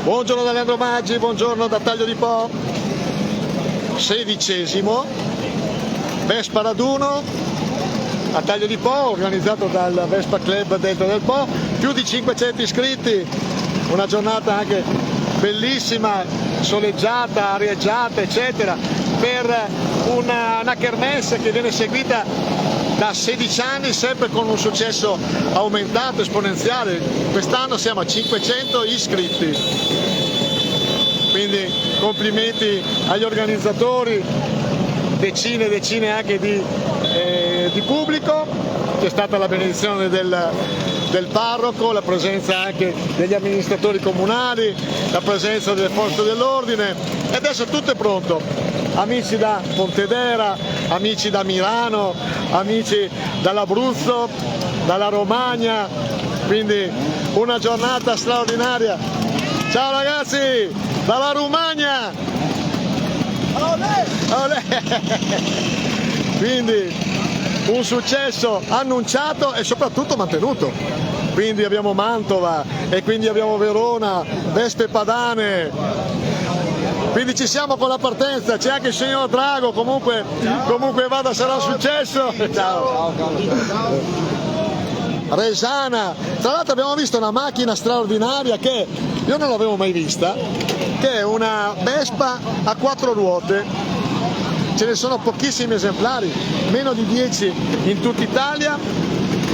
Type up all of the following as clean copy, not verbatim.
Buongiorno da Leandro Maggi, buongiorno da Taglio di Po. 16° Vespa raduno a Taglio di Po, organizzato dal Vespa Club Delta del Po, più di 500 iscritti, una giornata anche bellissima, soleggiata, arieggiata, eccetera, per una kermesse che viene seguita da 16 anni, sempre con un successo aumentato, esponenziale. Quest'anno siamo a 500 iscritti, quindi complimenti agli organizzatori, decine e decine anche di pubblico. C'è stata la benedizione del parroco, la presenza anche degli amministratori comunali, la presenza delle forze dell'ordine, e adesso tutto è pronto. Amici da Pontedera, amici da Milano, amici dall'Abruzzo, dalla Romagna, quindi una giornata straordinaria. Ciao ragazzi, dalla Romagna! Olè! Olè! Quindi un successo annunciato e soprattutto mantenuto. Quindi abbiamo Mantova e quindi abbiamo Verona, Vespe Padane. Quindi ci siamo con la partenza, c'è anche il signor Drago, comunque vada, sarà un successo. Ciao. Resana, tra l'altro abbiamo visto una macchina straordinaria che io non l'avevo mai vista, che è una Vespa a 4 ruote. Ce ne sono pochissimi esemplari, meno di 10 in tutta Italia,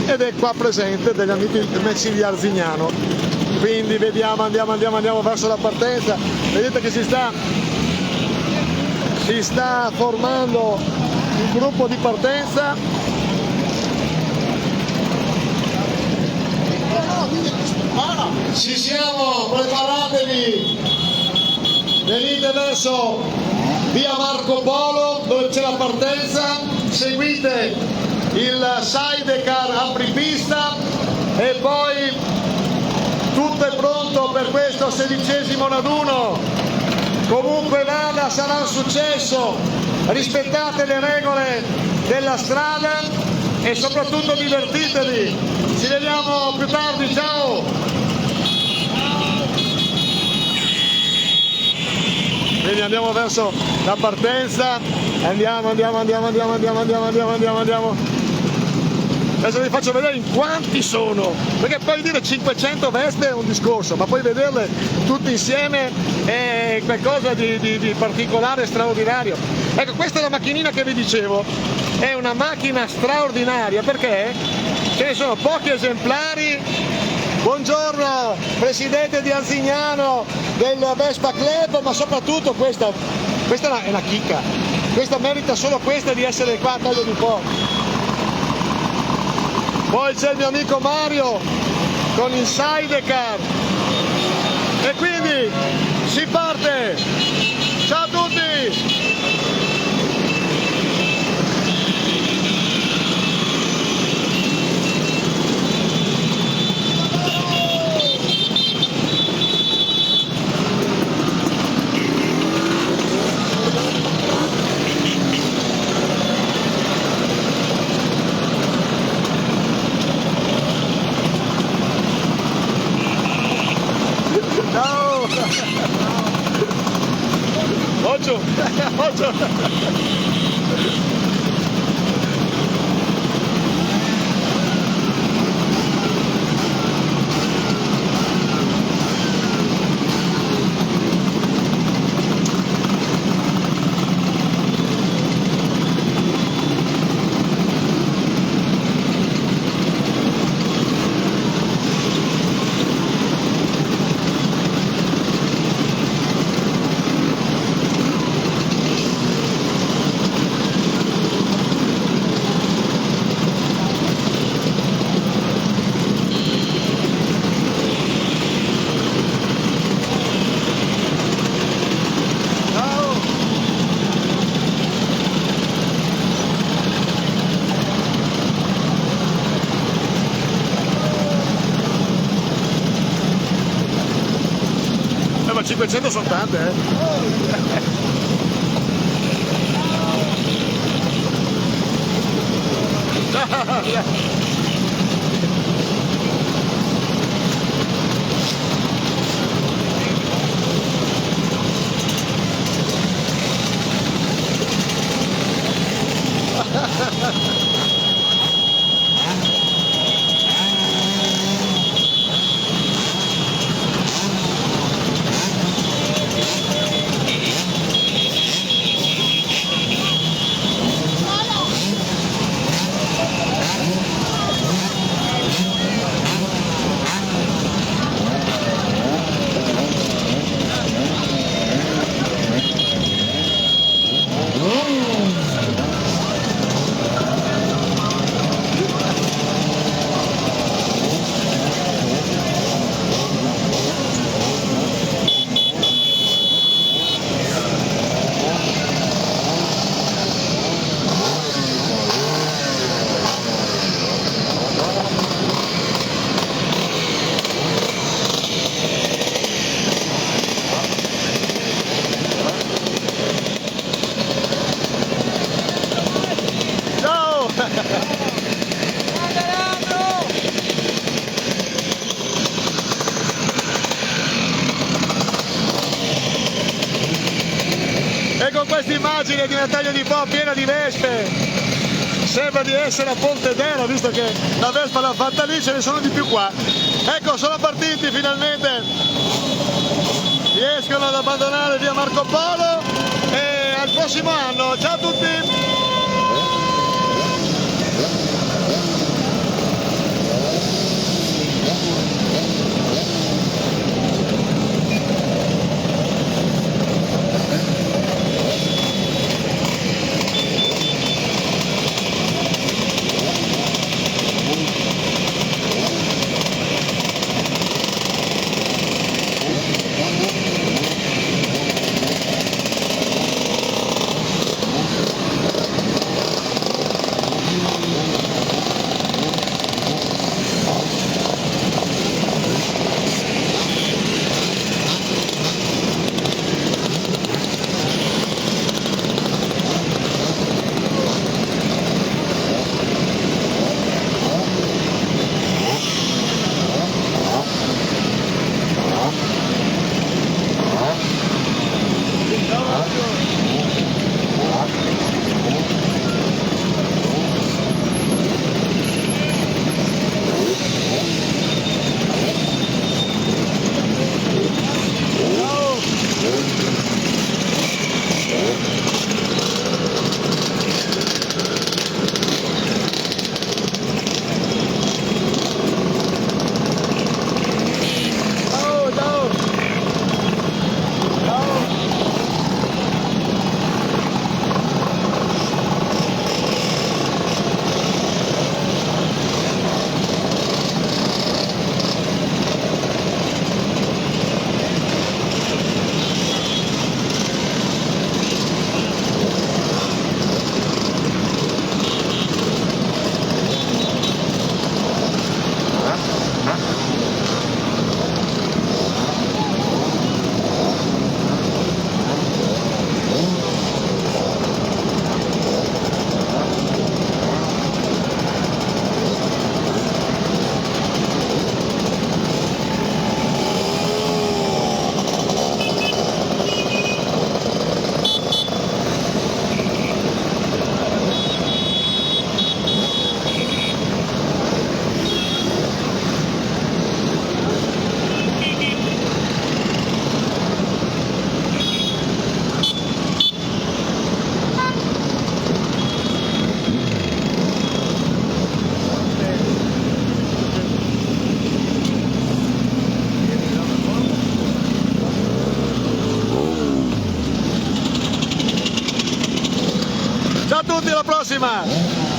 ed è qua presente degli amici di Arzignano. Quindi vediamo, andiamo verso la partenza. Vedete che si sta formando il gruppo di partenza. Ci siamo, preparatevi, venite verso via Marco Polo dove c'è la partenza, seguite il sidecar apripista e poi tutto è pronto per questo 16° raduno. Comunque vada, sarà un successo, rispettate le regole della strada e soprattutto divertitevi. Ci vediamo più tardi, ciao! Quindi andiamo verso la partenza, andiamo. Adesso vi faccio vedere in quanti sono, perché poi dire 500 Vespe è un discorso, ma poi vederle tutte insieme è qualcosa di particolare, straordinario. Ecco, questa è la macchinina che vi dicevo, è una macchina straordinaria perché ce ne sono pochi esemplari. Buongiorno, presidente di Arzignano del Vespa Club, ma soprattutto questa è una chicca, questa merita solo questa di essere qua a Taglio di Po. Poi c'è il mio amico Mario con il sidecar e quindi si parte. Ciao a tutti! Ocho. Ma 500 sono tante, Immagine di Natalia Di Po piena di vespe, sembra di essere a Pontedera, visto che la Vespa l'ha fatta lì, ce ne sono di più qua. Ecco, sono partiti finalmente, riescono ad abbandonare via Marco Polo e al prossimo anno. Ciao a tutti! Ciao a tutti, alla prossima!